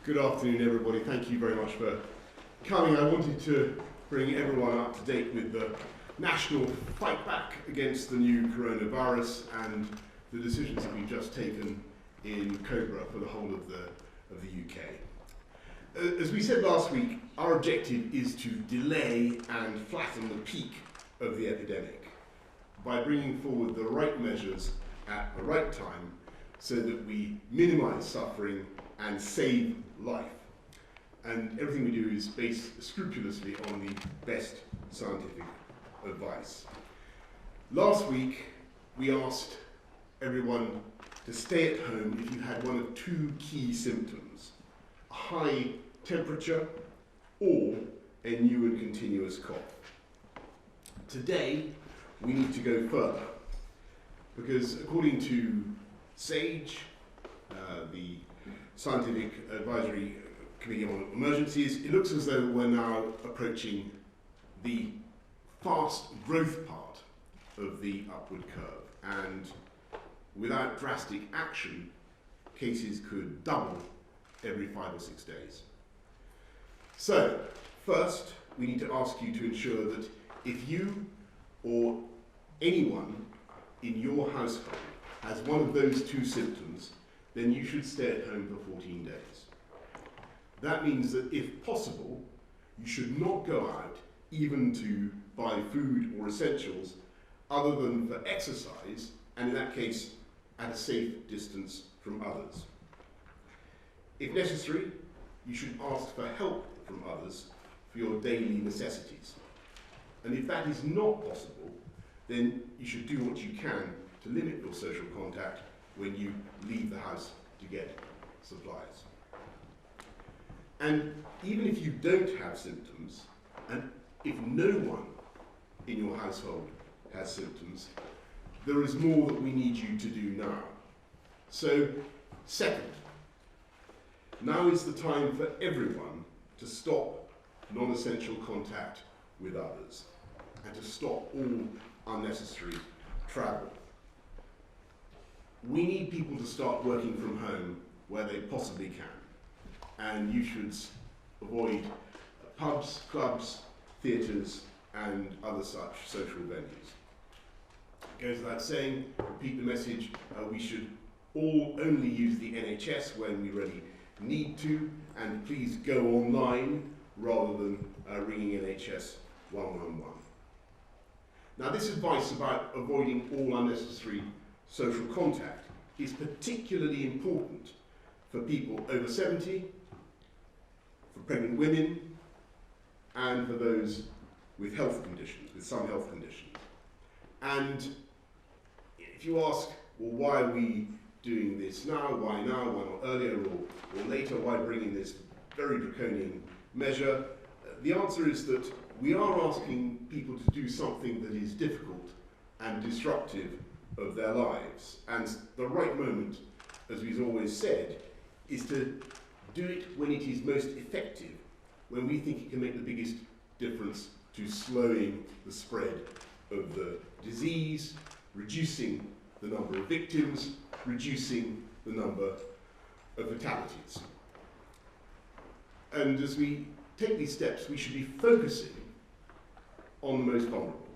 Good afternoon, everybody. Thank you very much for coming. I wanted to bring everyone up to date with the national fight back against the new coronavirus and the decisions that we've just taken in Cobra for the whole of the UK. As we said last week, our objective is to delay and flatten the peak of the epidemic by bringing forward the right measures at the right time so that we minimise suffering and save life. And everything we do is based scrupulously on the best scientific advice. Last week, we asked everyone to stay at home if you had one of two key symptoms: a high temperature or a new and continuous cough. Today, we need to go further because according to SAGE, the Scientific Advisory Committee on Emergencies, it looks as though we're now approaching the fast growth part of the upward curve, and without drastic action, cases could double every 5 or 6 days. So, first, we need to ask you to ensure that if you or anyone in your household has one of those two symptoms, then you should stay at home for 14 days. That means that if possible, you should not go out even to buy food or essentials other than for exercise, and in that case, at a safe distance from others. If necessary, you should ask for help from others for your daily necessities. And if that is not possible, then you should do what you can to limit your social contact when you leave the house to get supplies. And even if you don't have symptoms, and if no one in your household has symptoms, there is more that we need you to do now. So, second, now is the time for everyone to stop non-essential contact with others and to stop all unnecessary travel. We need people to start working from home where they possibly can, and you should avoid pubs, clubs, theatres and other such social venues. It goes without saying, repeat the message, we should all only use the NHS when we really need to, and please go online rather than ringing NHS 111. Now, this advice about avoiding all unnecessary social contact is particularly important for people over 70, for pregnant women, and for those with health conditions, with some health conditions. And if you ask, well, why are we doing this now? Why now? Why not earlier or later? Why bringing this very draconian measure? The answer is that we are asking people to do something that is difficult and disruptive of their lives. And the right moment, as we've always said, is to do it when it is most effective, when we think it can make the biggest difference to slowing the spread of the disease, reducing the number of victims, reducing the number of fatalities. And as we take these steps, we should be focusing on the most vulnerable.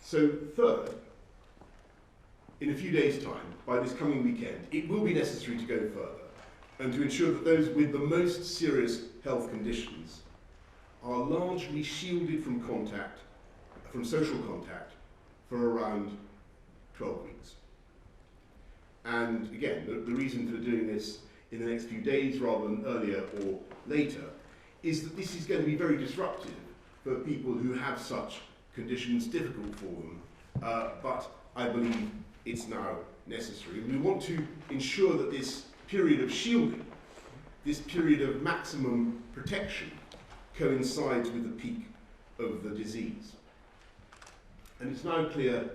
So third, in a few days' time, by this coming weekend, it will be necessary to go further and to ensure that those with the most serious health conditions are largely shielded from contact, from social contact, for around 12 weeks. And again, the reason for doing this in the next few days rather than earlier or later is that this is going to be very disruptive for people who have such conditions, difficult for them, but I believe it's now necessary. And we want to ensure that this period of shielding, this period of maximum protection, coincides with the peak of the disease. And it's now clear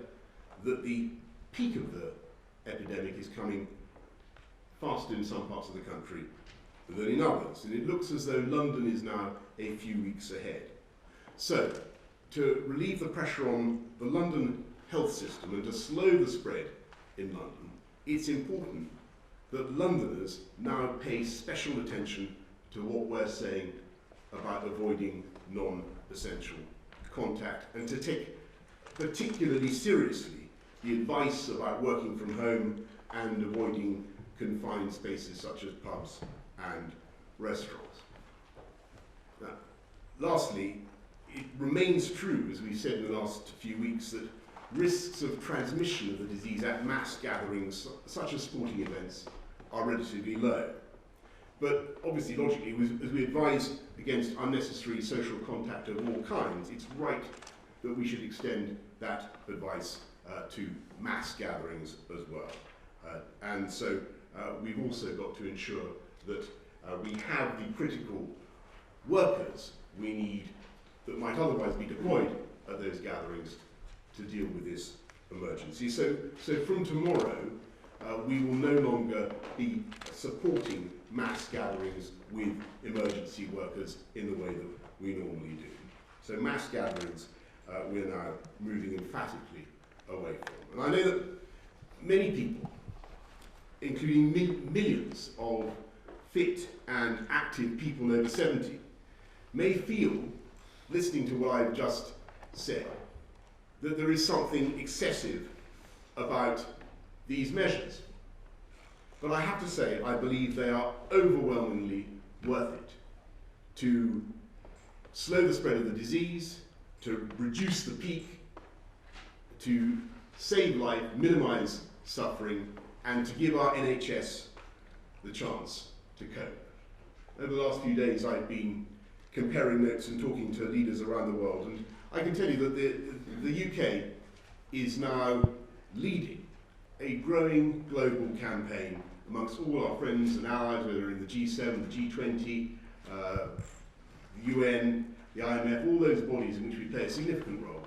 that the peak of the epidemic is coming faster in some parts of the country than in others. And it looks as though London is now a few weeks ahead. So, to relieve the pressure on the London health system and to slow the spread in London, it's important that Londoners now pay special attention to what we're saying about avoiding non-essential contact, and to take particularly seriously the advice about working from home and avoiding confined spaces such as pubs and restaurants. Now, lastly, it remains true, as we've said in the last few weeks, that risks of transmission of the disease at mass gatherings, such as sporting events, are relatively low. But obviously, logically, as we advise against unnecessary social contact of all kinds, it's right that we should extend that advice to mass gatherings as well. And so we've also got to ensure that we have the critical workers we need that might otherwise be deployed at those gatherings to deal with this emergency. So from tomorrow, we will no longer be supporting mass gatherings with emergency workers in the way that we normally do. So mass gatherings we're now moving emphatically away from. And I know that many people, including millions of fit and active people over 70, may feel, listening to what I've just said, that there is something excessive about these measures. But I have to say, I believe they are overwhelmingly worth it to slow the spread of the disease, to reduce the peak, to save life, minimise suffering, and to give our NHS the chance to cope. Over the last few days, I've been comparing notes and talking to leaders around the world, and I can tell you that the UK is now leading a growing global campaign amongst all our friends and allies, whether in the G7, the G20, the UN, the IMF, all those bodies in which we play a significant role.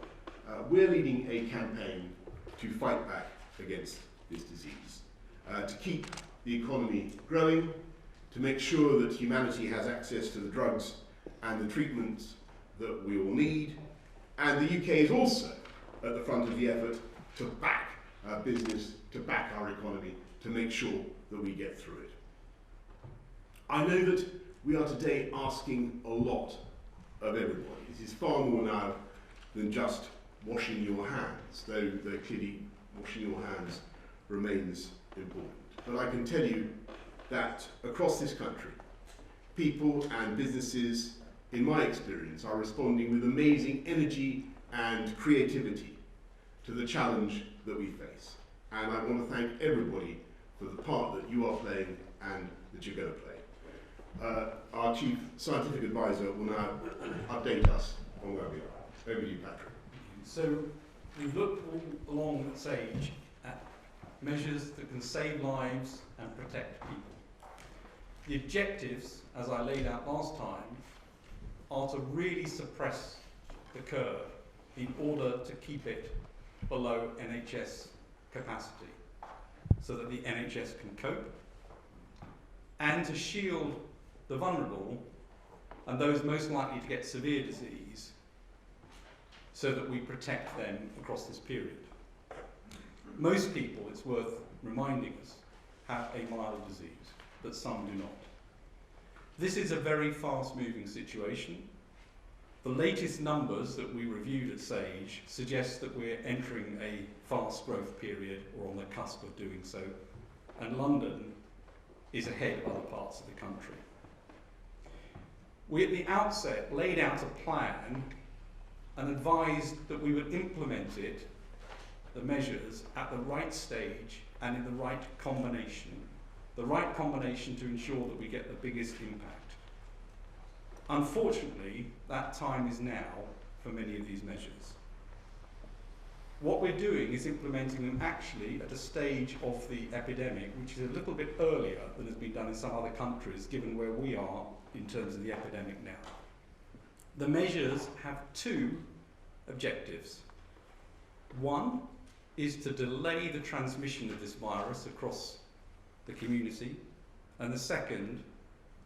We're leading a campaign to fight back against this disease, to keep the economy growing, to make sure that humanity has access to the drugs and the treatments that we all need. And the UK is also at the front of the effort to back our business, to back our economy, to make sure that we get through it. I know that we are today asking a lot of everybody. This is far more now than just washing your hands, though clearly washing your hands remains important. But I can tell you that across this country, people and businesses, in my experience, are responding with amazing energy and creativity to the challenge that we face. And I want to thank everybody for the part that you are playing and that you're going to play. Our Chief Scientific Advisor will now update us on where we are. Over to you, Patrick. So we've looked all along at SAGE at measures that can save lives and protect people. The objectives, as I laid out last time, are to really suppress the curve in order to keep it below NHS capacity so that the NHS can cope, and to shield the vulnerable and those most likely to get severe disease so that we protect them across this period. Most people, it's worth reminding us, have a mild disease, but some do not. This is a very fast-moving situation. The latest numbers that we reviewed at SAGE suggest that we're entering a fast growth period or on the cusp of doing so, and London is ahead of other parts of the country. We at the outset laid out a plan and advised that we would implement it, the measures, at the right stage and in the right combination to ensure that we get the biggest impact. Unfortunately, that time is now for many of these measures. What we're doing is implementing them actually at a stage of the epidemic which is a little bit earlier than has been done in some other countries, given where we are in terms of the epidemic now. The measures have two objectives. One is to delay the transmission of this virus across the community, and the second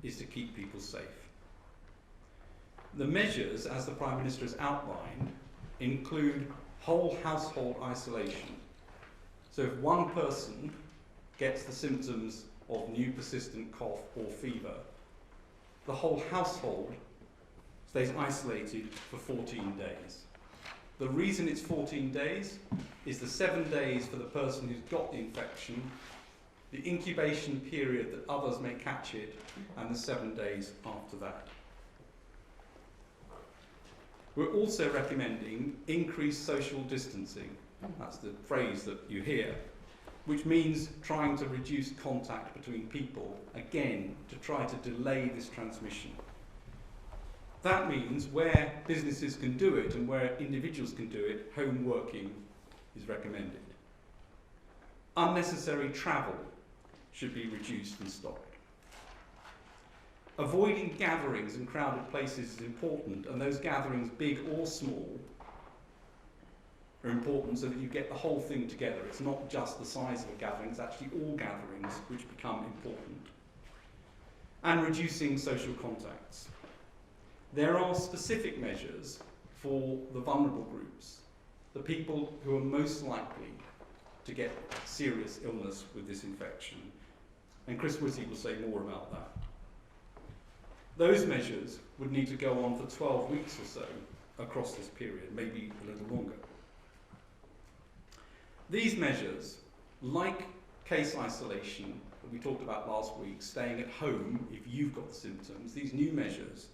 is to keep people safe. The measures, as the Prime Minister has outlined, include whole household isolation. So if one person gets the symptoms of new persistent cough or fever, the whole household stays isolated for 14 days. The reason it's 14 days is the 7 days for the person who's got the infection, the incubation period that others may catch it, and the 7 days after that. We're also recommending increased social distancing. That's the phrase that you hear, which means trying to reduce contact between people, again, to try to delay this transmission. That means where businesses can do it and where individuals can do it, home working is recommended. Unnecessary travel should be reduced and stopped. Avoiding gatherings in crowded places is important, and those gatherings, big or small, are important so that you get the whole thing together. It's not just the size of a gathering, it's actually all gatherings which become important. And reducing social contacts. There are specific measures for the vulnerable groups, the people who are most likely to get serious illness with this infection. And Chris Whitty will say more about that. Those measures would need to go on for 12 weeks or so across this period, maybe a little longer. These measures, like case isolation that we talked about last week, staying at home if you've got the symptoms, these new measures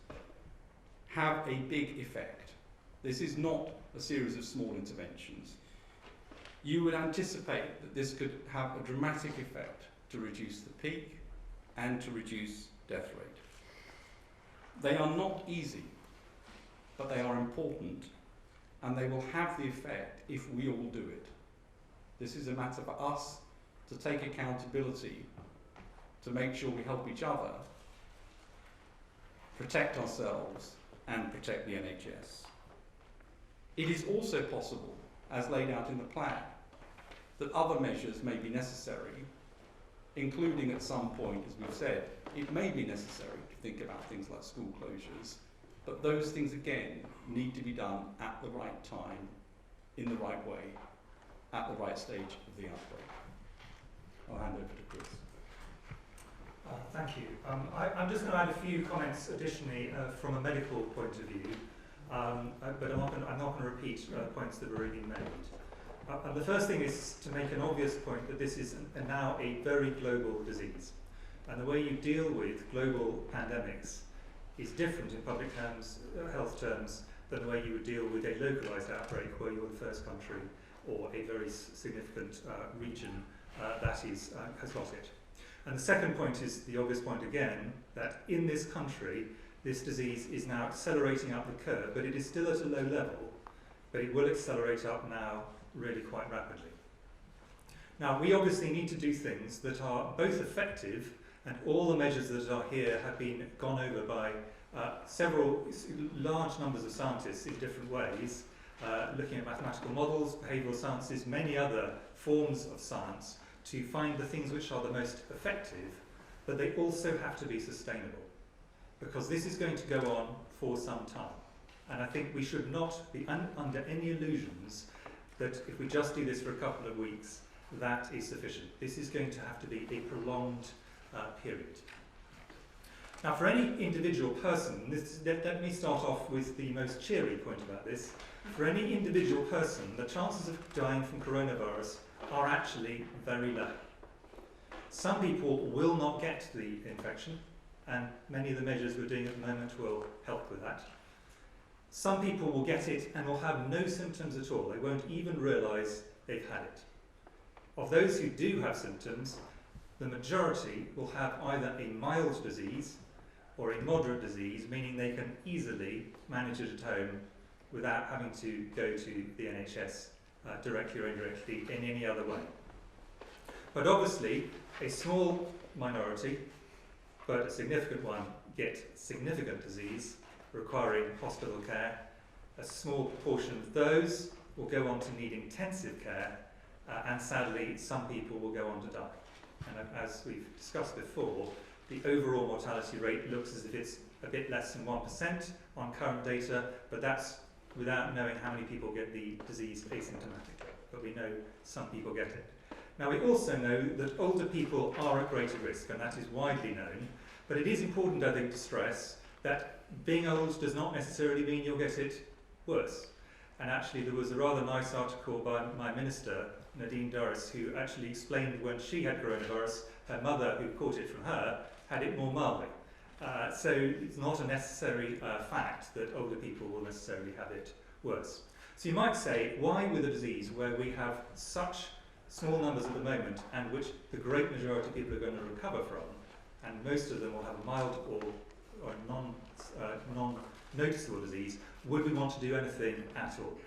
have a big effect. This is not a series of small interventions. You would anticipate that this could have a dramatic effect to reduce the peak and to reduce death rate. They are not easy, but they are important, and they will have the effect if we all do it. This is a matter for us to take accountability, to make sure we help each other, protect ourselves, and protect the NHS. It is also possible, as laid out in the plan, that other measures may be necessary, including at some point, as we've said, it may be necessary to think about things like school closures, but those things, again, need to be done at the right time, in the right way, at the right stage of the outbreak. I'll hand over to Chris. Thank you. I'm just going to add a few comments additionally from a medical point of view, but I'm not going to repeat points that have already been made. The first thing is to make an obvious point that this is now a very global disease, and the way you deal with global pandemics is different in public health terms than the way you would deal with a localised outbreak where you're the first country or a very significant region that has got it. And the second point is the obvious point again, that in this country, this disease is now accelerating up the curve, but it is still at a low level, but it will accelerate up now really quite rapidly. Now, we obviously need to do things that are both effective, and all the measures that are here have been gone over by several large numbers of scientists in different ways, looking at mathematical models, behavioural sciences, many other forms of science, to find the things which are the most effective, but they also have to be sustainable, because this is going to go on for some time. And I think we should not be under any illusions that if we just do this for a couple of weeks, that is sufficient. This is going to have to be a prolonged period. Now, for any individual person, let me start off with the most cheery point about this. For any individual person, the chances of dying from coronavirus are actually very low. Some people will not get the infection, and many of the measures we're doing at the moment will help with that. Some people will get it and will have no symptoms at all. They won't even realise they've had it. Of those who do have symptoms, the majority will have either a mild disease or a moderate disease, meaning they can easily manage it at home without having to go to the NHS directly or indirectly in any other way. But obviously, a small minority, but a significant one, get significant disease requiring hospital care. A small proportion of those will go on to need intensive care, and sadly, some people will go on to die. And as we've discussed before, the overall mortality rate looks as if it's a bit less than 1% on current data, but that's without knowing how many people get the disease asymptomatically. But we know some people get it. Now, we also know that older people are at greater risk, and that is widely known, but it is important, I think, to stress that being old does not necessarily mean you'll get it worse. And actually, there was a rather nice article by my minister, Nadine Dorris, who actually explained when she had coronavirus, her mother, who caught it from her, had it more mildly. So it's not a necessary fact that older people will necessarily have it worse. So you might say, why with a disease where we have such small numbers at the moment and which the great majority of people are going to recover from, and most of them will have a mild or non-noticeable disease, would we want to do anything at all?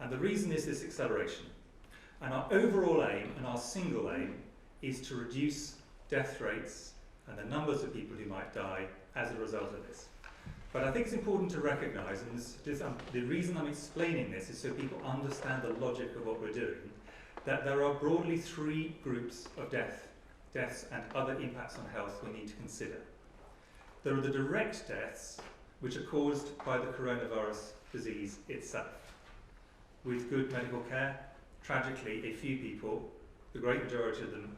And the reason is this acceleration. And our overall aim, and our single aim, is to reduce death rates and the numbers of people who might die as a result of this. But I think it's important to recognise, and the reason I'm explaining this is so people understand the logic of what we're doing, that there are broadly three groups of deaths and other impacts on health we need to consider. There are the direct deaths, which are caused by the coronavirus disease itself. With good medical care, tragically, a few people, the great majority of them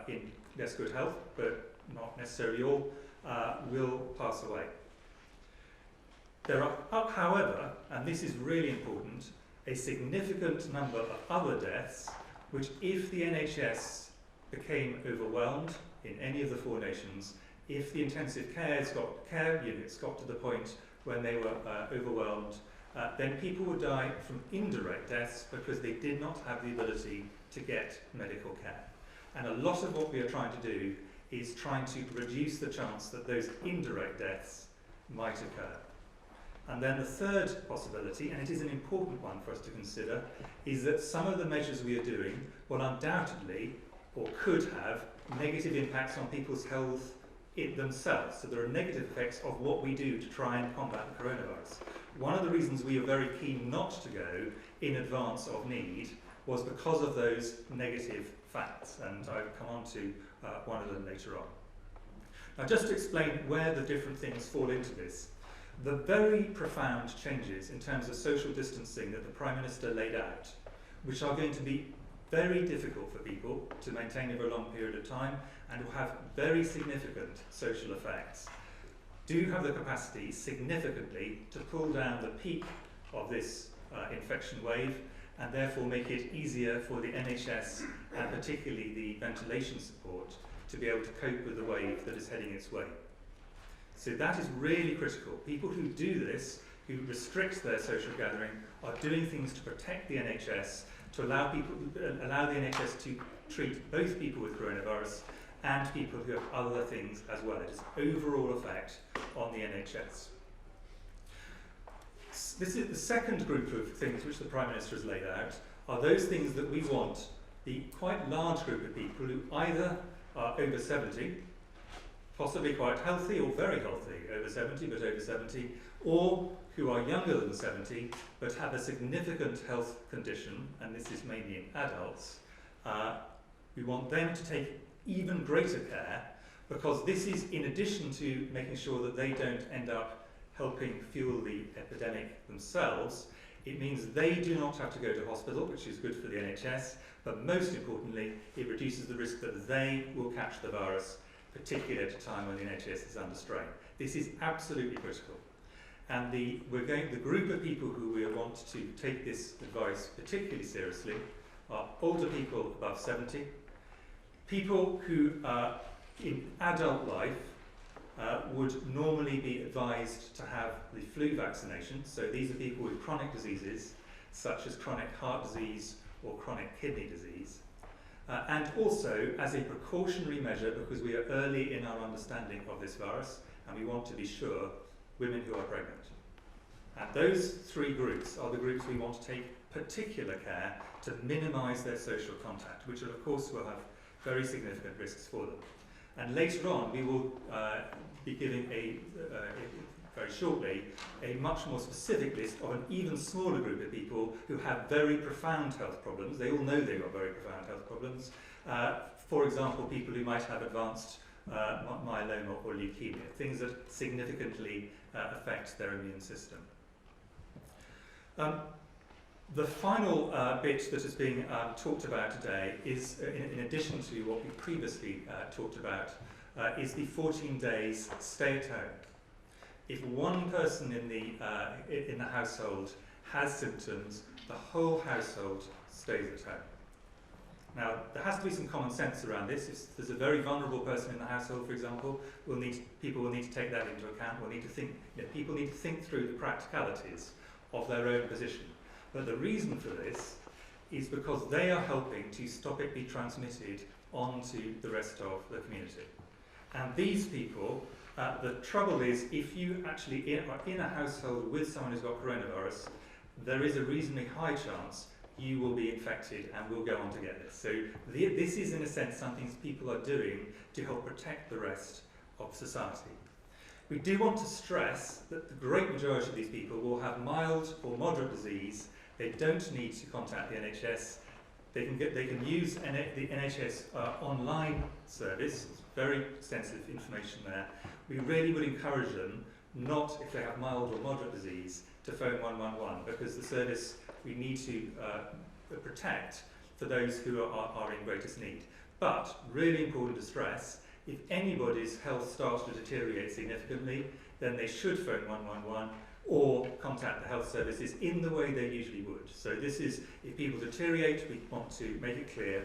in less good health, but not necessarily all, will pass away. There are, however, and this is really important, a significant number of other deaths which, if the NHS became overwhelmed in any of the four nations, if the intensive care units got to the point when they were overwhelmed, then people would die from indirect deaths because they did not have the ability to get medical care. And a lot of what we are trying to do is trying to reduce the chance that those indirect deaths might occur. And then the third possibility, and it is an important one for us to consider, is that some of the measures we are doing will undoubtedly, or could have, negative impacts on people's health themselves. So there are negative effects of what we do to try and combat the coronavirus. One of the reasons we are very keen not to go in advance of need was because of those negative facts, and I'll come on to one of them later on. Now, just to explain where the different things fall into this, the very profound changes in terms of social distancing that the Prime Minister laid out, which are going to be very difficult for people to maintain over a long period of time and will have very significant social effects, do have the capacity significantly to pull down the peak of this infection wave and therefore make it easier for the NHS and particularly the ventilation support to be able to cope with the wave that is heading its way. So that is really critical. People who do this, who restrict their social gathering, are doing things to protect the NHS, to allow the NHS to treat both people with coronavirus and people who have other things as well. It has overall effect on the NHS. This is the second group of things which the Prime Minister has laid out, are those things that we want the quite large group of people who either are over 70, possibly quite healthy or very healthy, over 70 but over 70, or who are younger than 70 but have a significant health condition, and this is mainly in adults. We want them to take even greater care, because this is in addition to making sure that they don't end up helping fuel the epidemic themselves. It means they do not have to go to hospital, which is good for the NHS, but most importantly, it reduces the risk that they will catch the virus, particularly at a time when the NHS is under strain. This is absolutely critical. And the group of people who we want to take this advice particularly seriously are older people above 70, people who in adult life would normally be advised to have the flu vaccination. So these are people with chronic diseases, such as chronic heart disease or chronic kidney disease. And also as a precautionary measure, because we are early in our understanding of this virus, and we want to be sure, women who are pregnant. And those three groups are the groups we want to take particular care to minimise their social contact, which of course will have very significant risks for them. And later on, we will be giving very shortly, a much more specific list of an even smaller group of people who have very profound health problems. They all know they've got very profound health problems. For example, people who might have advanced myeloma or leukemia, things that significantly affect their immune system. The final bit that is being talked about today is, in addition to what we previously talked about, is the 14 days stay at home. If one person in the household has symptoms, the whole household stays at home. Now, there has to be some common sense around this. If there's a very vulnerable person in the household, for example, people will need to take that into account. People need to think through the practicalities of their own position. But the reason for this is because they are helping to stop it be transmitted onto the rest of the community. And these people, the trouble is, if you actually are in a household with someone who's got coronavirus, there is a reasonably high chance you will be infected and will go on to get this. So this is, in a sense, something people are doing to help protect the rest of society. We do want to stress that the great majority of these people will have mild or moderate disease. They don't need to contact the NHS. They can use the NHS online service. It's very extensive information there. We really would encourage them not, if they have mild or moderate disease, to phone 111, because the service we need to protect for those who are in greatest need. But, really important to stress, if anybody's health starts to deteriorate significantly, then they should phone 111 or contact the health services in the way they usually would. So this is, if people deteriorate, we want to make it clear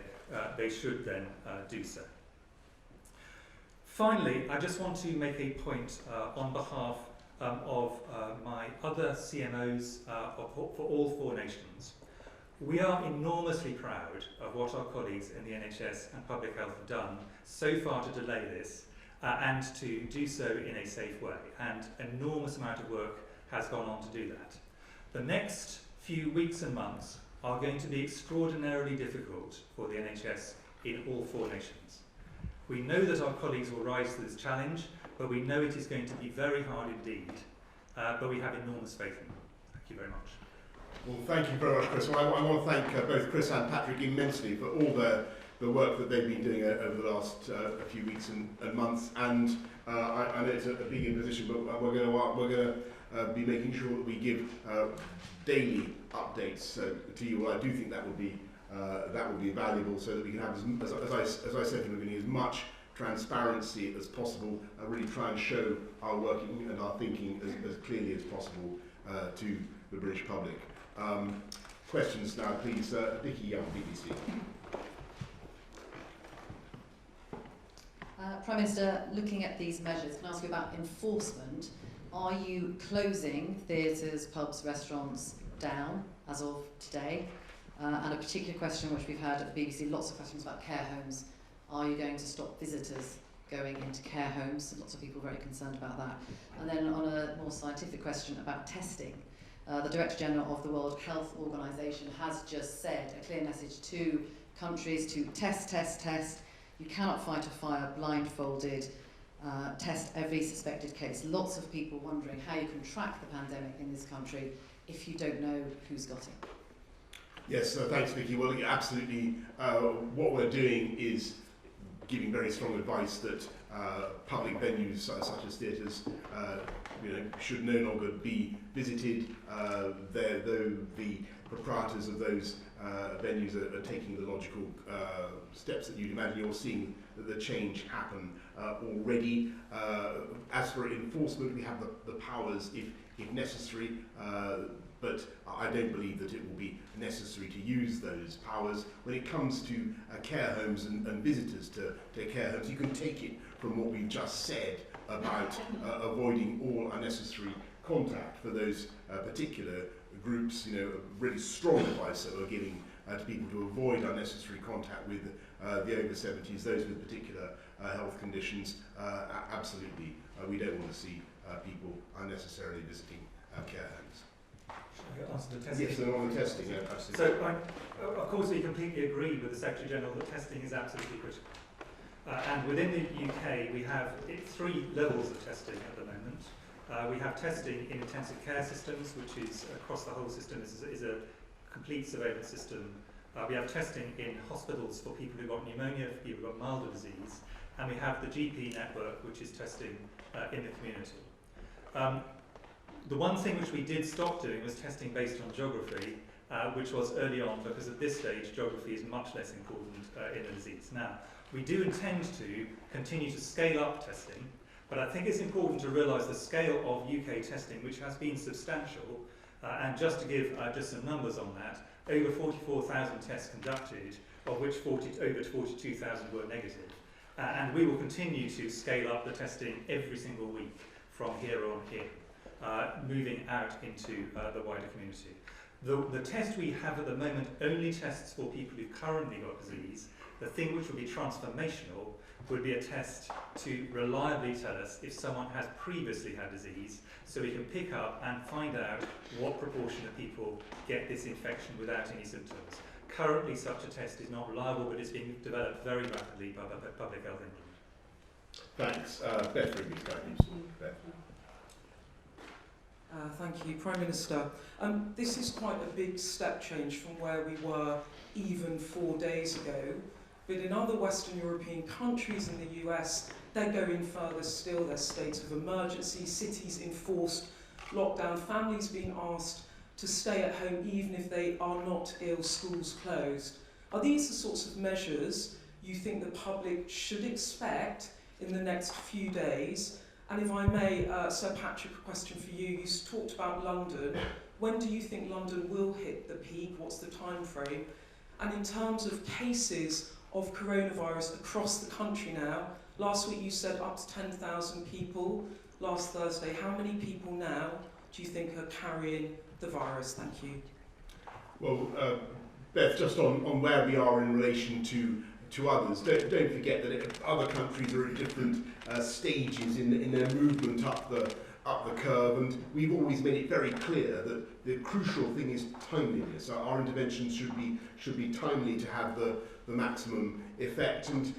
they should then do so. Finally, I just want to make a point on behalf of my other CMOs for all 4 nations. We are enormously proud of what our colleagues in the NHS and public health have done so far to delay this and to do so in a safe way. And an enormous amount of work has gone on to do that. The next few weeks and months are going to be extraordinarily difficult for the NHS in all 4 nations. We know that our colleagues will rise to this challenge, but we know it is going to be very hard indeed. But we have enormous faith in them. Thank you very much. Well, thank you very much, Chris. Well, I want to thank both Chris and Patrick immensely for all the work that they've been doing over the last few weeks and months. And I know it's a big imposition, but we're going to be making sure that we give daily updates to you. Well, I do think that will be valuable, so that we can have, as I said from the beginning, as much transparency as possible, really try and show our working and our thinking as clearly as possible to the British public. Questions now, please. Vicky Young, BBC. Prime Minister, looking at these measures, can I ask you about enforcement? Are you closing theatres, pubs, restaurants down as of today? And a particular question which we've had at the BBC, lots of questions about care homes. Are you going to stop visitors going into care homes? Lots of people very concerned about that. And then on a more scientific question about testing, the Director General of the World Health Organization has just said a clear message to countries to test. You cannot fight a fire blindfolded. Test every suspected case. Lots of people wondering how you can track the pandemic in this country if you don't know who's got it. Yes, thanks, Vicky. Well, absolutely. What we're doing is giving very strong advice that public venues such as theatres should no longer be visited. Though the proprietors of those venues are taking the logical steps that you'd imagine. You're seeing the change happen already. As for enforcement, we have the powers if necessary, but I don't believe that it will be necessary to use those powers. When it comes to care homes and visitors to care homes, you can take it from what we've just said about avoiding all unnecessary contact for those particular groups. Really strong advice that we're giving to people to avoid unnecessary contact with the over 70s, those with particular health conditions. Absolutely, we don't want to see people unnecessarily visiting care homes. Answer the testing. Yes, so on the testing, yeah, absolutely. So, of course, we completely agree with the Secretary General that testing is absolutely critical. And within the UK, we have 3 levels of testing at the moment. We have testing in intensive care systems, which is across the whole system, is a complete surveillance system. We have testing in hospitals for people who've got pneumonia, for people who've got milder disease. And we have the GP network, which is testing in the community. The one thing which we did stop doing was testing based on geography, which was early on, because at this stage geography is much less important in a disease. Now, we do intend to continue to scale up testing, but I think it's important to realise the scale of UK testing, which has been substantial, and just to give just some numbers on that, over 44,000 tests conducted, of which over 42,000 were negative. And we will continue to scale up the testing every single week from here on in, moving out into the wider community. The test we have at the moment only tests for people who've currently got disease. The thing which would be transformational would be a test to reliably tell us if someone has previously had disease, so we can pick up and find out what proportion of people get this infection without any symptoms. Currently, such a test is not reliable, but it's being developed very rapidly by Public Health England. Thanks. Beth Rigby's going. Beth. Thank you, Prime Minister. This is quite a big step change from where we were even 4 days ago. But in other Western European countries and the US, they're going further still. There's states of emergency, cities enforced lockdown, families being asked to stay at home even if they are not ill, schools closed. Are these the sorts of measures you think the public should expect in the next few days? And if I may, Sir Patrick, a question for you. You talked about London. When do you think London will hit the peak? What's the time frame? And in terms of cases of coronavirus across the country now, last week you said up to 10,000 people. Last Thursday, how many people now do you think are carrying the virus? Thank you. Well, Beth, just on where we are in relation to others, don't forget that other countries are at different stages in their movement up the curve, and we've always made it very clear that the crucial thing is timeliness. Our interventions should be timely to have the maximum effect, and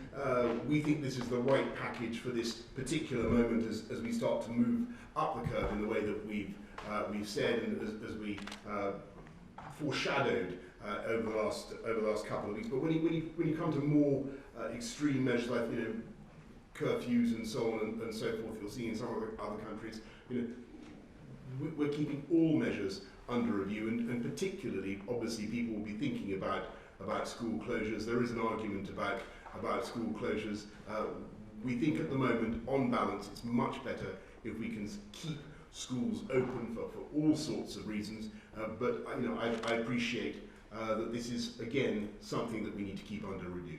we think this is the right package for this particular moment as we start to move up the curve in the way that we've said, and as we foreshadowed over the last couple of weeks. But when you come to more extreme measures like curfews and so on and so forth, you'll see in some of the other countries, we're keeping all measures under review, and particularly, obviously, people will be thinking about school closures. There is an argument about school closures. We think at the moment, on balance, it's much better if we can keep schools open for all sorts of reasons. But I appreciate that this is again something that we need to keep under review.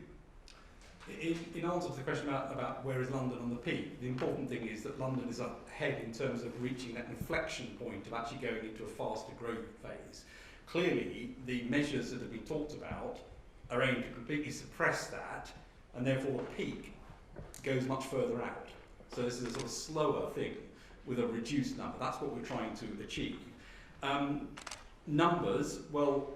In answer to the question about where is London on the peak, the important thing is that London is ahead in terms of reaching that inflection point of actually going into a faster growth phase. Clearly, the measures that have been talked about are aimed to completely suppress that, and therefore the peak goes much further out. So this is a sort of slower thing with a reduced number. That's what we're trying to achieve. Numbers, well,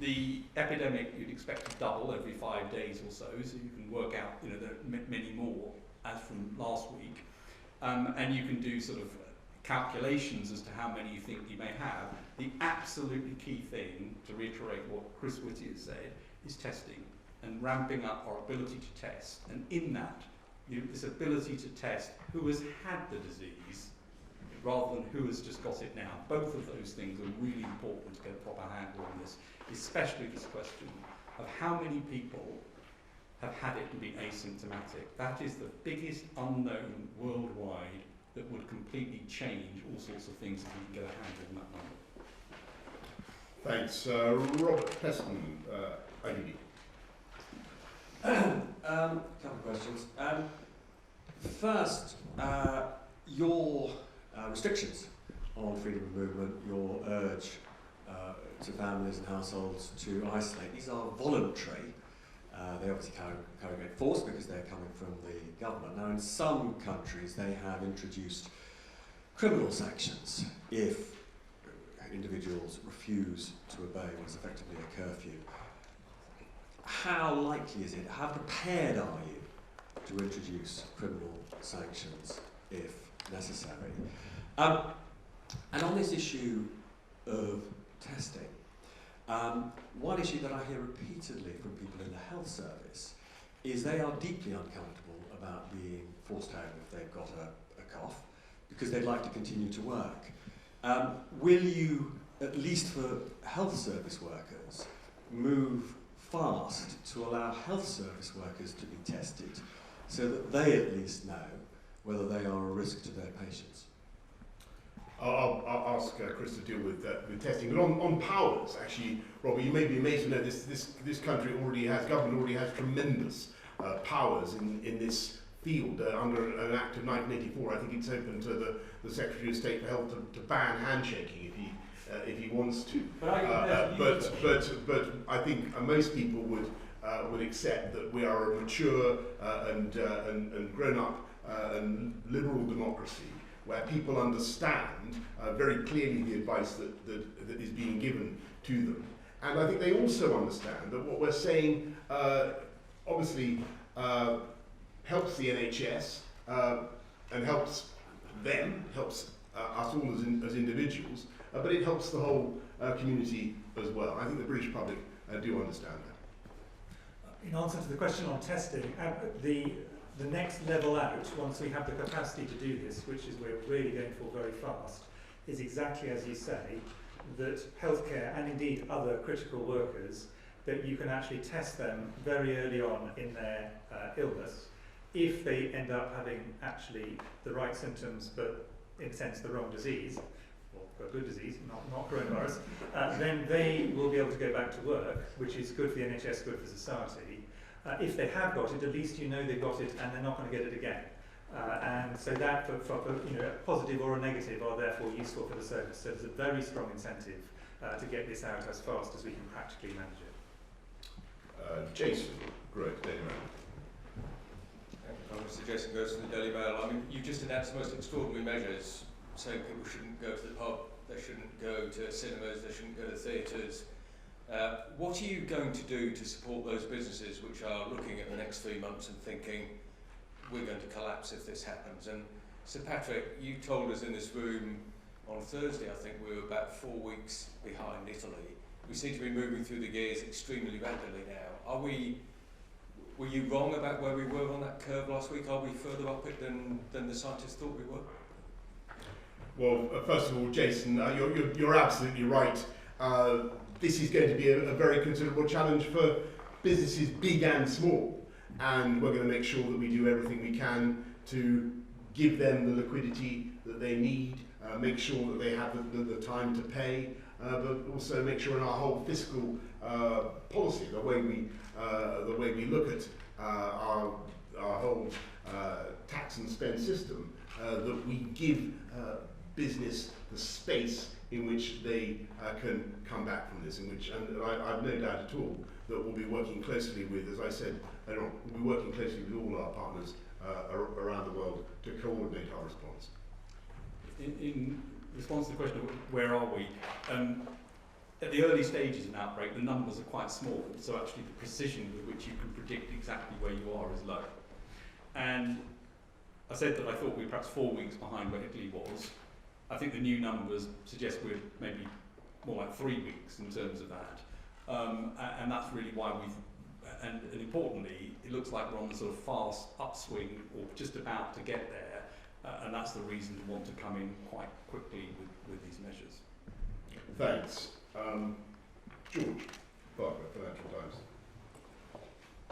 the epidemic you'd expect to double every 5 days or so you can work out, there are many more as from last week, and you can do sort of calculations as to how many you think you may have. The absolutely key thing, to reiterate what Chris Whitty has said, is testing and ramping up our ability to test, and in that, this ability to test who has had the disease rather than who has just got it now. Both of those things are really important to get a proper handle on this, especially this question of how many people have had it and been asymptomatic. That is the biggest unknown worldwide that would completely change all sorts of things if we can get a handle on that number. Thanks. Robert Peston, IDB. Couple of questions. First, your restrictions on freedom of movement, your urge to families and households to isolate, these are voluntary. They obviously carry great force because they're coming from the government. Now, in some countries, they have introduced criminal sanctions if individuals refuse to obey what's effectively a curfew. How likely is it, how prepared are you to introduce criminal sanctions if necessary? And on this issue of testing, one issue that I hear repeatedly from people in the health service is they are deeply uncomfortable about being forced home if they've got a cough, because they'd like to continue to work. Will you at least for health service workers, move fast to allow health service workers to be tested so that they at least know whether they are a risk to their patients? I'll ask Chris to deal with testing. But on powers, actually, Robbie, you may be amazed to know this country government already has tremendous powers in this field. Under an Act of 1984, I think it's open to the Secretary of State for Health to ban handshaking if he wants to. But I think most people would accept that we are a mature and grown up and liberal democracy, where people understand very clearly the advice that is being given to them. And I think they also understand that what we're saying obviously helps the NHS and helps them, helps us all as individuals, but it helps the whole community as well. I think the British public do understand that. In answer to the question on testing, the next level out, once we have the capacity to do this, which is we're really going for very fast, is exactly as you say, that healthcare and indeed other critical workers, that you can actually test them very early on in their illness. If they end up having actually the right symptoms, but in a sense the wrong disease, or a good disease, not coronavirus, then they will be able to go back to work, which is good for the NHS, good for society. If they have got it, at least you know they've got it and they're not going to get it again. And so that, for a positive or a negative, are therefore useful for the service. So there's a very strong incentive to get this out as fast as we can practically manage it. Jason, great, Daily Mail. I'm Mr. Jason goes to the Daily Mail. I mean, you've just announced the most extraordinary measures, saying people shouldn't go to the pub, they shouldn't go to cinemas, they shouldn't go to theatres. What are you going to do to support those businesses which are looking at the next 3 months and thinking, we're going to collapse if this happens? And Sir Patrick, you told us in this room on Thursday, I think, we were about 4 weeks behind Italy. We seem to be moving through the gears extremely rapidly now. Were you wrong about where we were on that curve last week? Are we further up it than the scientists thought we were? Well, first of all, Jason, you're absolutely right. This is going to be a very considerable challenge for businesses big and small, and we're going to make sure that we do everything we can to give them the liquidity that they need, make sure that they have the time to pay, but also make sure in our whole fiscal policy, the way we look at our whole tax and spend system, that we give business the space in which they can come back from this, and I've no doubt at all that we'll be working closely with, as I said, we'll be working closely with all our partners around the world to coordinate our response. In response to the question of where are we, at the early stages of an outbreak, the numbers are quite small, so actually the precision with which you can predict exactly where you are is low. And I said that I thought we were perhaps 4 weeks behind where Italy was. I think the new numbers suggest we're maybe more like 3 weeks in terms of that. And that's really why and importantly, it looks like we're on the sort of fast upswing or just about to get there. And that's the reason to want to come in quite quickly with these measures. Thanks. George Parker, Financial Times.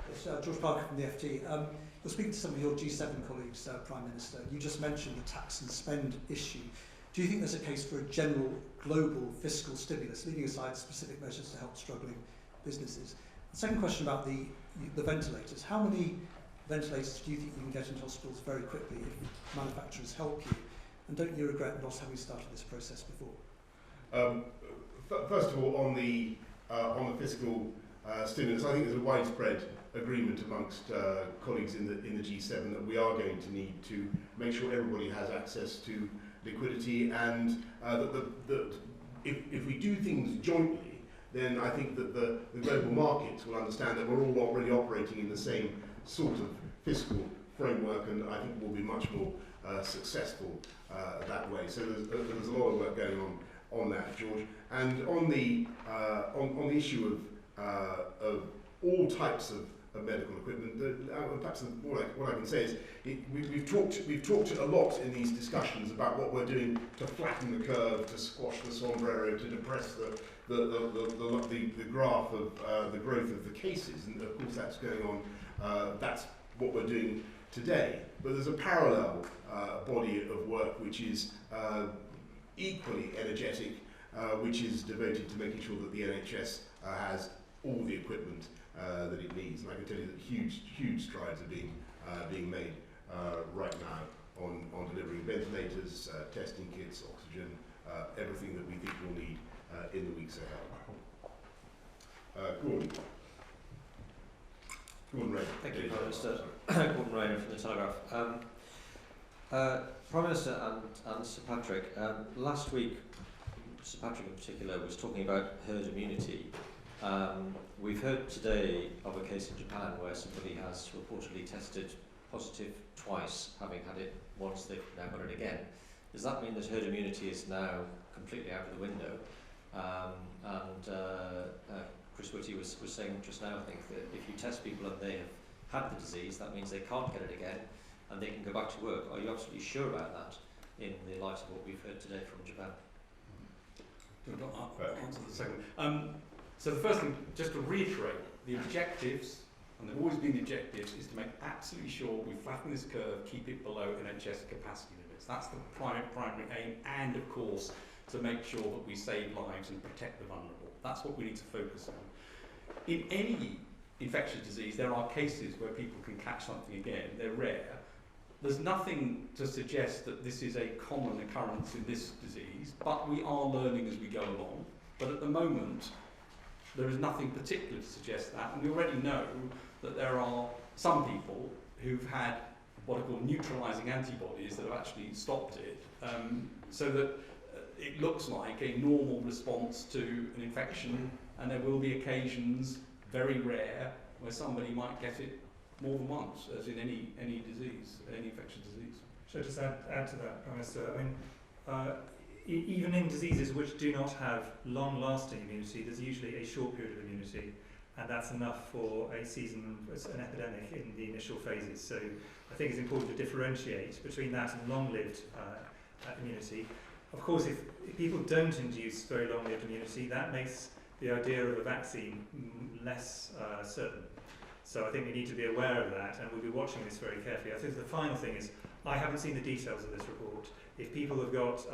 It's George Parker from the FT. You're speaking to some of your G7 colleagues, Prime Minister. You just mentioned the tax and spend issue. Do you think there's a case for a general global fiscal stimulus, leaving aside specific measures to help struggling businesses? The second question about the ventilators. How many ventilators do you think you can get into hospitals very quickly if manufacturers help you? And don't you regret not having started this process before? First of all, on the fiscal stimulus, I think there's a widespread agreement amongst colleagues in the G7 that we are going to need to make sure everybody has access to liquidity, and that if we do things jointly, then I think that the global markets will understand that we're all already operating in the same sort of fiscal framework, and I think we'll be much more successful that way. So there's a lot of work going on that, George. And on the issue of all types of of medical equipment. Perhaps what I can say is we've talked a lot in these discussions about what we're doing to flatten the curve, to squash the sombrero, to depress the graph of the growth of the cases, and of course that's going on. That's what we're doing today. But there's a parallel body of work which is equally energetic, which is devoted to making sure that the NHS has all the equipment that it needs. And I can tell you that huge strides are being made right now on delivering ventilators, testing kits, oxygen, everything that we think we'll need in the weeks ahead. Gordon Rayner. Thank you, Prime Minister. Gordon Rayner from the Telegraph. Prime Minister and Sir Patrick, last week, Sir Patrick in particular was talking about herd immunity. We've heard today of a case in Japan where somebody has reportedly tested positive twice, having had it once, they've now got it again. Does that mean that herd immunity is now completely out of the window? Chris Whitty was saying just now, I think, that if you test people and they have had the disease, that means they can't get it again and they can go back to work. Are you absolutely sure about that in the light of what we've heard today from Japan? I'll answer the second. So the first thing, just to reiterate, the objectives, and they've always been the objectives, is to make absolutely sure we flatten this curve, keep it below NHS capacity limits. That's the primary aim, and of course, to make sure that we save lives and protect the vulnerable. That's what we need to focus on. In any infectious disease, there are cases where people can catch something again. They're rare. There's nothing to suggest that this is a common occurrence in this disease, but we are learning as we go along. But at the moment, there is nothing particular to suggest that, and we already know that there are some people who've had what are called neutralising antibodies that have actually stopped it, so that it looks like a normal response to an infection, and there will be occasions, very rare, where somebody might get it more than once, as in any disease, any infectious disease. Should I just add to that, Prime Minister? I mean, even in diseases which do not have long-lasting immunity, there's usually a short period of immunity, and that's enough for a season, an epidemic in the initial phases. So I think it's important to differentiate between that and long-lived immunity. Of course, if people don't induce very long-lived immunity, that makes the idea of a vaccine less certain. So I think we need to be aware of that, and we'll be watching this very carefully. I think the final thing is, I haven't seen the details of this report. If people have got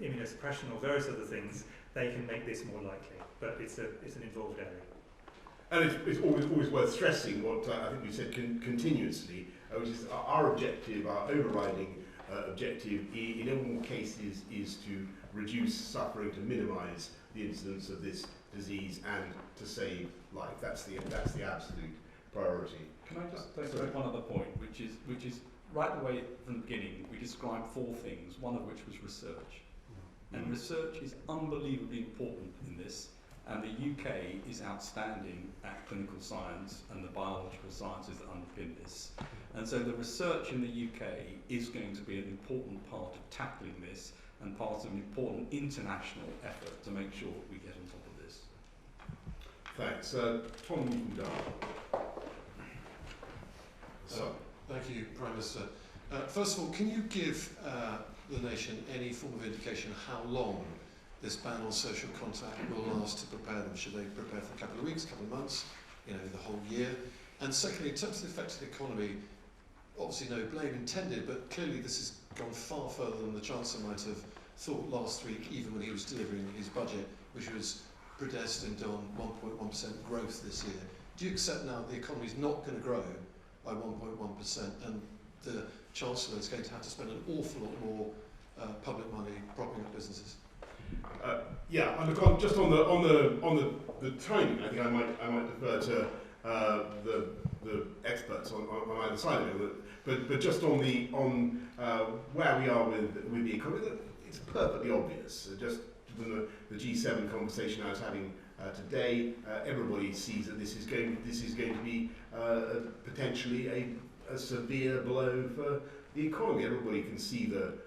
immunosuppression or various other things, they can make this more likely. But it's an involved area. And it's always worth stressing what I think we said continuously, which is our objective, our overriding objective in all cases is to reduce suffering, to minimise the incidence of this disease, and to save life. That's the absolute priority. Can I just make one other point, which is right the way from the beginning, we described four things, one of which was research. And research is unbelievably important in this, and the UK is outstanding at clinical science and the biological sciences that underpin this. And so the research in the UK is going to be an important part of tackling this, and part of an important international effort to make sure that we get on top of this. Thanks. Tom Newton-Darr. Thank you, Prime Minister. First of all, can you give the nation any form of indication how long this ban on social contact will last to prepare them? Should they prepare for a couple of weeks, a couple of months, the whole year? And secondly, in terms of the effect of the economy, obviously no blame intended, but clearly this has gone far further than the Chancellor might have thought last week, even when he was delivering his budget, which was predestined on 1.1% growth this year. Do you accept now the economy is not going to grow by 1.1%, and the Chancellor is going to have to spend an awful lot more public money propping up businesses? Yeah, and look, just on the timing, I think I might defer to the experts on either side of it. But just on where we are with the economy, it's perfectly obvious. Just from the G7 conversation I was having today, everybody sees that this is going to be potentially a severe blow for the economy. Everybody can see the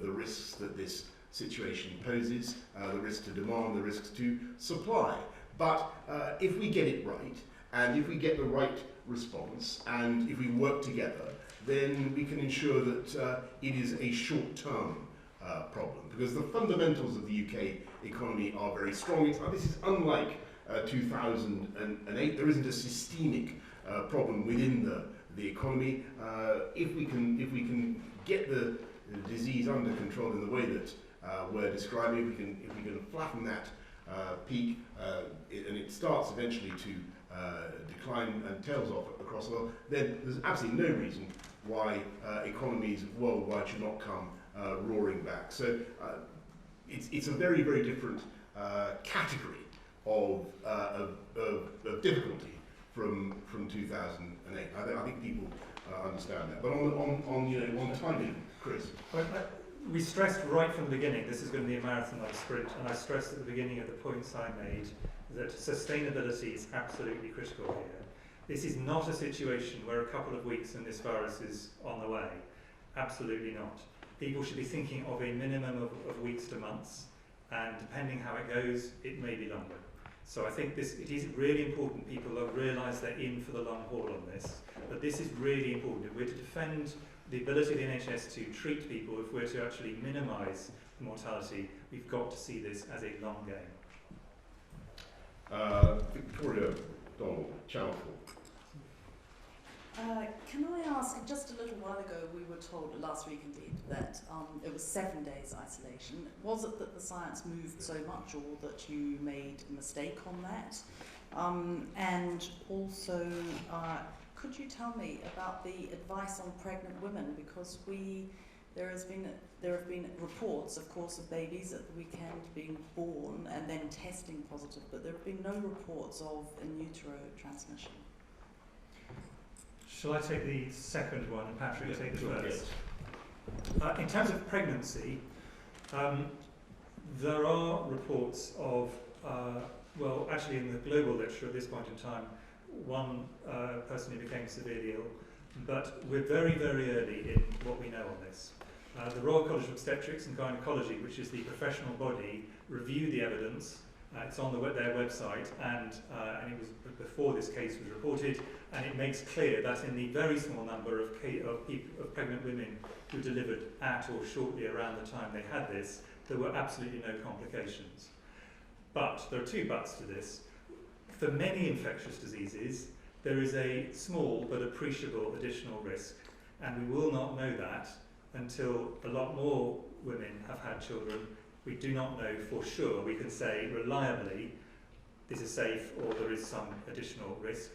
risks that this situation poses, the risks to demand, the risks to supply. But if we get it right, and if we get the right response, and if we work together, then we can ensure that it is a short-term problem, because the fundamentals of the UK economy are very strong. This is unlike 2008. There isn't a systemic problem within the economy. If we can get the disease under control in the way that we're describing, if we can flatten that peak, and it starts eventually to decline and tails off across the world, then there's absolutely no reason why economies worldwide should not come roaring back. So it's a very, very different category of difficulty from 2008. I think people understand that. But on timing, Chris. We stressed right from the beginning this is going to be a marathon, not a sprint, and I stressed at the beginning of the points I made that sustainability is absolutely critical here. This is not a situation where a couple of weeks and this virus is on the way. Absolutely not. People should be thinking of a minimum of weeks to months, and depending how it goes, it may be longer. So I think it is really important people realise they're in for the long haul on this, but this is really important. If we're to defend the ability of the NHS to treat people, if we're to actually minimise the mortality, we've got to see this as a long game. Victoria Donald, Channel 4. Can I ask, just a little while ago we were told, last week indeed, that it was 7 days isolation. Was it that the science moved so much, or that you made a mistake on that? And also, could you tell me about the advice on pregnant women? Because there have been reports, of course, of babies at the weekend being born and then testing positive, but there have been no reports of in utero transmission. Shall I take the second one and Patrick take the first? In terms of pregnancy, there are reports of, well, actually in the global literature at this point in time, one person who became severely ill, but we're very, very early in what we know on this. The Royal College of Obstetrics and Gynecology, which is the professional body, reviewed the evidence. It's on their website, and it was before this case was reported, and it makes clear that in the very small number of pregnant women who delivered at or shortly around the time they had this, there were absolutely no complications. But there are two buts to this. For many infectious diseases, there is a small but appreciable additional risk, and we will not know that until a lot more women have had children. We do not know for sure. We can say reliably this is safe or there is some additional risk.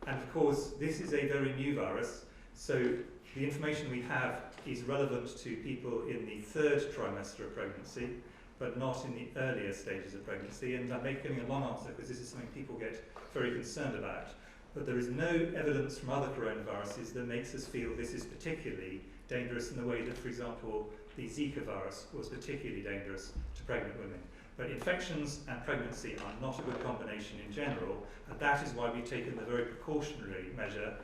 And of course, this is a very new virus, so the information we have is relevant to people in the third trimester of pregnancy, but not in the earlier stages of pregnancy. And I'm giving a long answer because this is something people get very concerned about. But there is no evidence from other coronaviruses that makes us feel this is particularly dangerous in the way that, for example, the Zika virus was particularly dangerous to pregnant women. But infections and pregnancy are not a good combination in general, and that is why we've taken the very precautionary measure,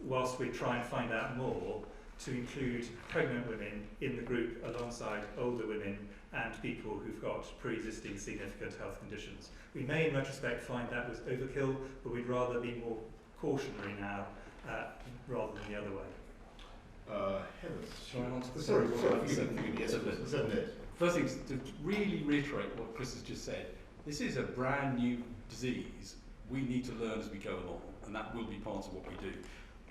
whilst we try and find out more, to include pregnant women in the group alongside older women and people who've got pre-existing significant health conditions. We may in retrospect find that was overkill, but we'd rather be more cautionary now rather than the other way. Shall I answer the Sorry, yes, first thing is to really reiterate what Chris has just said. This is a brand new disease. We need to learn as we go along, and that will be part of what we do.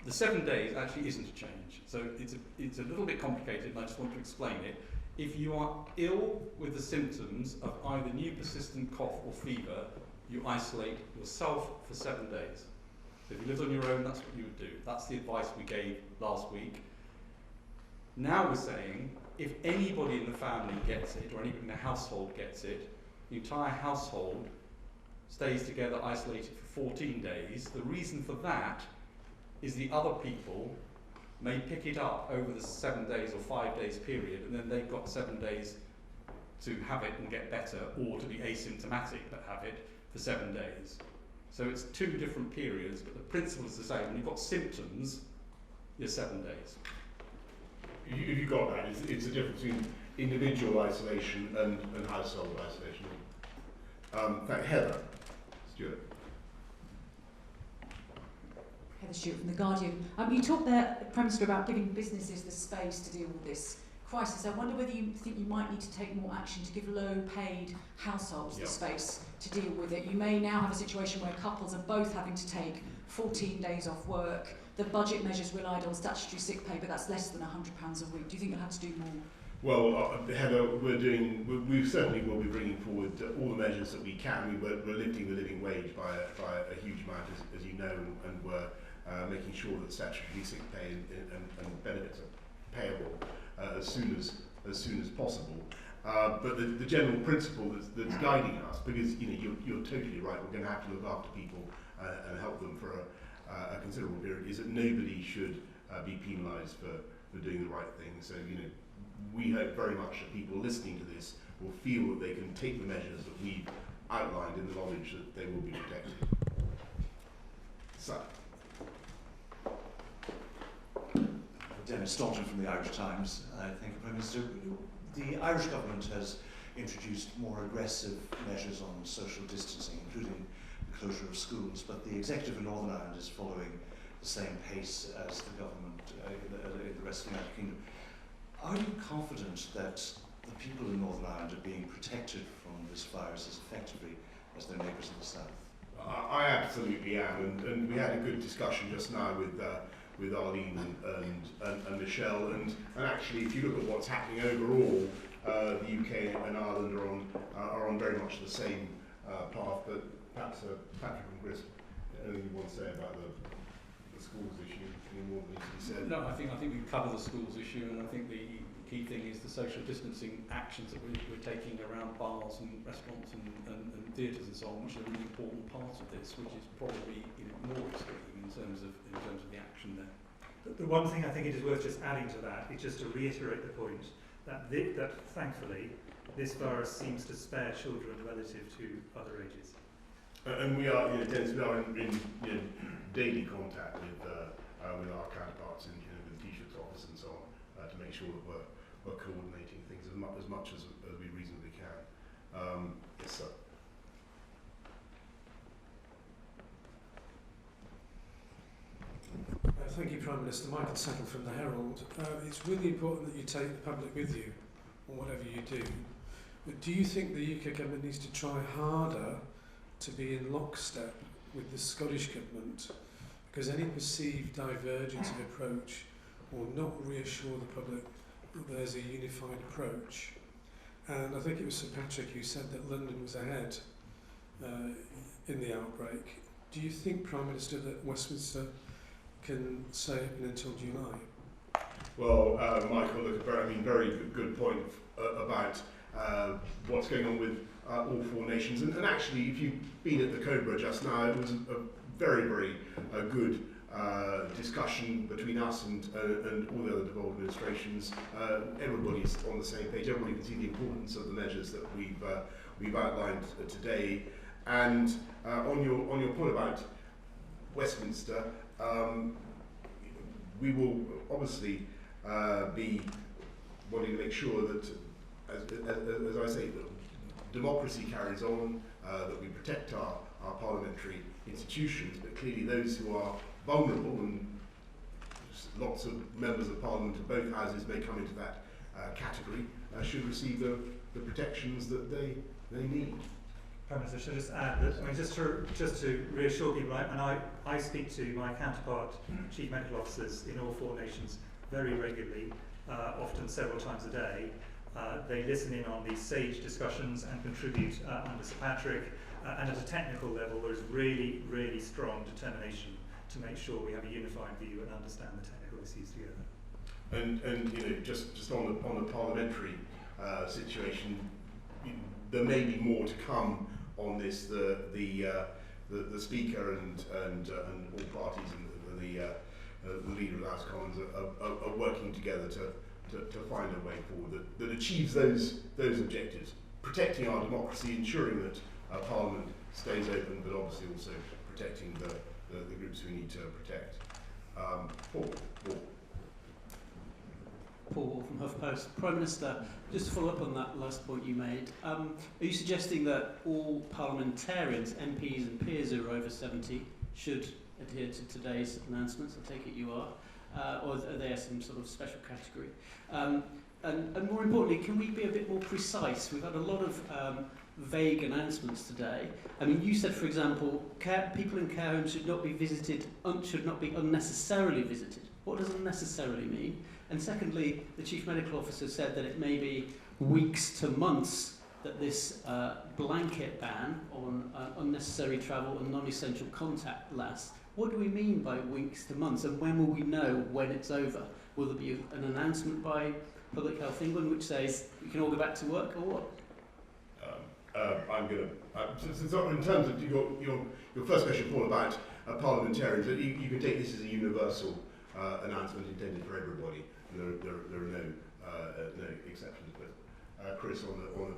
The 7 days actually isn't a change, so it's a little bit complicated, and I just want to explain it. If you are ill with the symptoms of either new persistent cough or fever, you isolate yourself for 7 days. So if you lived on your own, that's what you would do. That's the advice we gave last week. Now we're saying, if anybody in the family gets it, or anybody in the household gets it, the entire household stays together isolated for 14 days. The reason for that is the other people may pick it up over the 7 days or 5 days period, and then they've got 7 days to have it and get better, or to be asymptomatic but have it for 7 days. So it's 2 different periods, but the principle is the same. When you've got symptoms, you're 7 days. You got that. It's the difference between individual isolation and household isolation. In fact, Heather, Stuart. Heather Stewart from The Guardian. You talked there, Prime Minister, about giving businesses the space to deal with this crisis. I wonder whether you think you might need to take more action to give low-paid households the space to deal with it. You may now have a situation where couples are both having to take 14 days off work. The budget measures relied on statutory sick pay, but that's less than £100 a week. Do you think you'll have to do more? Well, Heather, we certainly will be bringing forward all the measures that we can. We're lifting the living wage by a huge amount, as you know, and we're making sure that statutory sick pay and benefits are payable as soon as possible. But the general principle that's guiding us, because you're totally right, we're going to have to look after people and help them for a considerable period, is that nobody should be penalised for doing the right thing. So we hope very much that people listening to this will feel that they can take the measures that we've outlined in the knowledge that they will be protected. So. Dennis Staunton from the Irish Times. Thank you, Prime Minister. The Irish government has introduced more aggressive measures on social distancing, including the closure of schools, but the executive in Northern Ireland is following the same pace as the government in the rest of the United Kingdom. Are you confident that the people in Northern Ireland are being protected from this virus as effectively as their neighbours in the south? I absolutely am, and we had a good discussion just now with Arlene and Michelle, and actually, if you look at what's happening overall, the UK and Ireland are on very much the same path. But perhaps Patrick and Chris, anything you want to say about the schools issue? Any more that needs to be said? No, I think we've covered the schools issue, and I think the key thing is the social distancing actions that we're taking around bars and restaurants and theatres and so on, which are a really important part of this, which is probably more extreme in terms of the action there. The one thing I think it is worth just adding to that is just to reiterate the point that thankfully this virus seems to spare children relative to other ages. And we are, Dennis, we are in daily contact with our counterparts in the Taoiseach's office and so on to make sure that we're coordinating things as much as we reasonably can. Yes, sir. Thank you, Prime Minister. Michael Settle from the Herald. It's really important that you take the public with you on whatever you do. But do you think the UK government needs to try harder to be in lockstep with the Scottish government? Because any perceived divergence of approach will not reassure the public that there's a unified approach. And I think it was Sir Patrick who said that London was ahead in the outbreak. Do you think, Prime Minister, that Westminster can stay open until July? Well, Michael, look, very good point about what's going on with all four nations. And actually, if you've been at the Cobra just now, it was a very, very good discussion between us and all the other devolved administrations. Everybody's on the same page. Everybody can see the importance of the measures that we've outlined today. And on your point about Westminster, we will obviously be wanting to make sure that, as I say, that democracy carries on, that we protect our parliamentary institutions, but clearly those who are vulnerable, and lots of members of parliament of both houses may come into that category, should receive the protections that they need. Prime Minister, should I just add that, just to reassure people, and I speak to my counterpart, chief medical officers in all four nations very regularly, often several times a day. They listen in on these SAGE discussions and contribute under Sir Patrick, and at a technical level there is really, really strong determination to make sure we have a unified view and understand the technical issues together. And just on the parliamentary situation, there may be more to come on this. The Speaker and all parties and the Leader of the House of Commons are working together to find a way forward that achieves those objectives, protecting our democracy, ensuring that Parliament stays open, but obviously also protecting the groups we need to protect. Paul Wall from HuffPost. Prime Minister, just to follow up on that last point you made, are you suggesting that all parliamentarians, MPs and peers who are over 70 should adhere to today's announcements? I take it you are. Or are there some sort of special category? And more importantly, can we be a bit more precise? We've had a lot of vague announcements today. I mean, you said, for example, people in care homes should not be visited, should not be unnecessarily visited. What does unnecessarily mean? And secondly, the Chief Medical Officer said that it may be weeks to months that this blanket ban on unnecessary travel and non-essential contact lasts. What do we mean by weeks to months, and when will we know when it's over? Will there be an announcement by Public Health England which says you can all go back to work, or what? I'm going to, so in terms of your first question, Paul, about parliamentarians, you can take this as a universal announcement intended for everybody. There are no exceptions. But Chris, on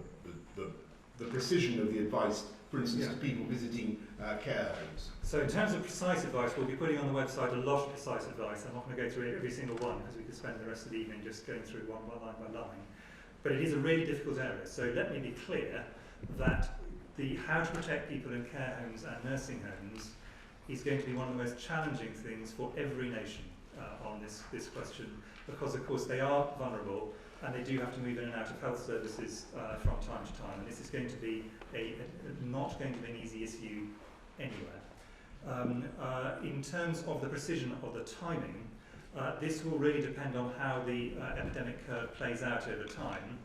the precision of the advice, for instance, to people visiting care homes. So in terms of precise advice, we'll be putting on the website a lot of precise advice. I'm not going to go through every single one because we could spend the rest of the evening just going through one by line. But it is a really difficult area. So let me be clear that the how to protect people in care homes and nursing homes is going to be one of the most challenging things for every nation on this question, because of course they are vulnerable and they do have to move in and out of health services from time to time, and this is going to be not going to be an easy issue anywhere. In terms of the precision of the timing, this will really depend on how the epidemic curve plays out over time,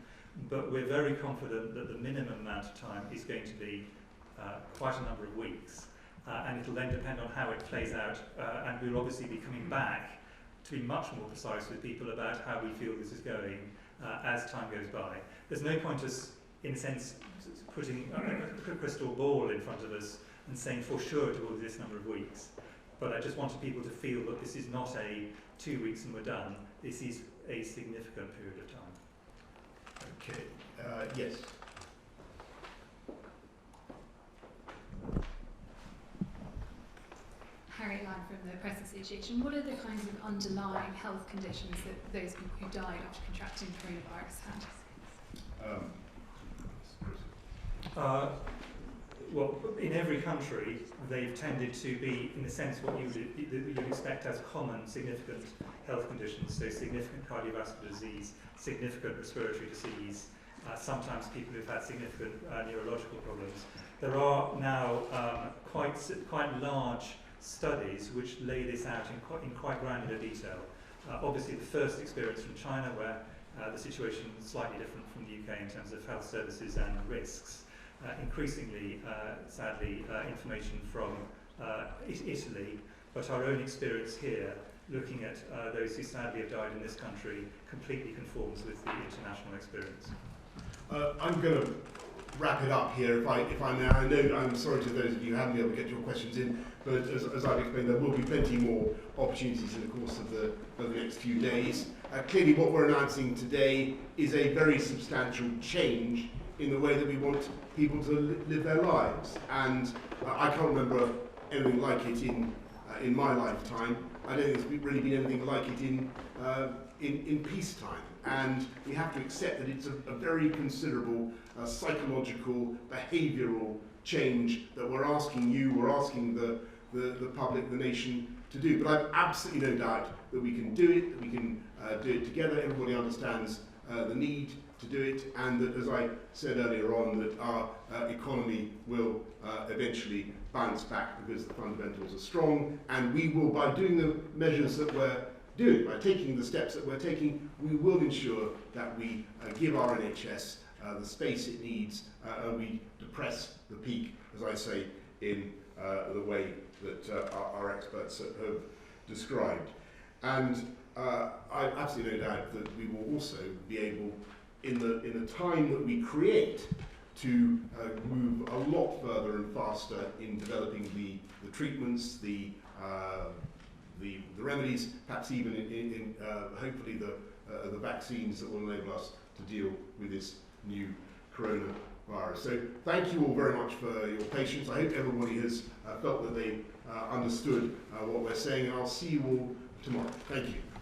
but we're very confident that the minimum amount of time is going to be quite a number of weeks, and it'll then depend on how it plays out, and we'll obviously be coming back to be much more precise with people about how we feel this is going as time goes by. There's no point us, in a sense, putting a crystal ball in front of us and saying for sure it will be this number of weeks, but I just wanted people to feel that this is not a 2 weeks and we're done. This is a significant period of time. Okay, yes. Harriet Line from the Press Association. What are the kinds of underlying health conditions that those people who died after contracting coronavirus had? Well, in every country, they've tended to be, in a sense, what you would expect as common significant health conditions, so significant cardiovascular disease, significant respiratory disease, sometimes people who've had significant neurological problems. There are now quite large studies which lay this out in quite granular detail. Obviously, the first experience from China, where the situation is slightly different from the UK in terms of health services and risks. Increasingly, sadly, information from Italy, but our own experience here, looking at those who sadly have died in this country, completely conforms with the international experience. I'm going to wrap it up here, if I may. I know I'm sorry to those of you who haven't been able to get your questions in, but as I've explained, there will be plenty more opportunities in the course of the next few days. Clearly, what we're announcing today is a very substantial change in the way that we want people to live their lives, and I can't remember anything like it in my lifetime. I don't think there's really been anything like it in peacetime, and we have to accept that it's a very considerable psychological, behavioural change that we're asking the public, the nation to do. But I've absolutely no doubt that we can do it, that we can do it together. Everybody understands the need to do it, and that, as I said earlier on, that our economy will eventually bounce back because the fundamentals are strong, and we will, by doing the measures that we're doing, by taking the steps that we're taking, we will ensure that we give our NHS the space it needs, and we depress the peak, as I say, in the way that our experts have described. And I've absolutely no doubt that we will also be able, in the time that we create, to move a lot further and faster in developing the treatments, the remedies, perhaps even in hopefully the vaccines that will enable us to deal with this new coronavirus. So thank you all very much for your patience. I hope everybody has felt that they understood what we're saying, and I'll see you all tomorrow. Thank you.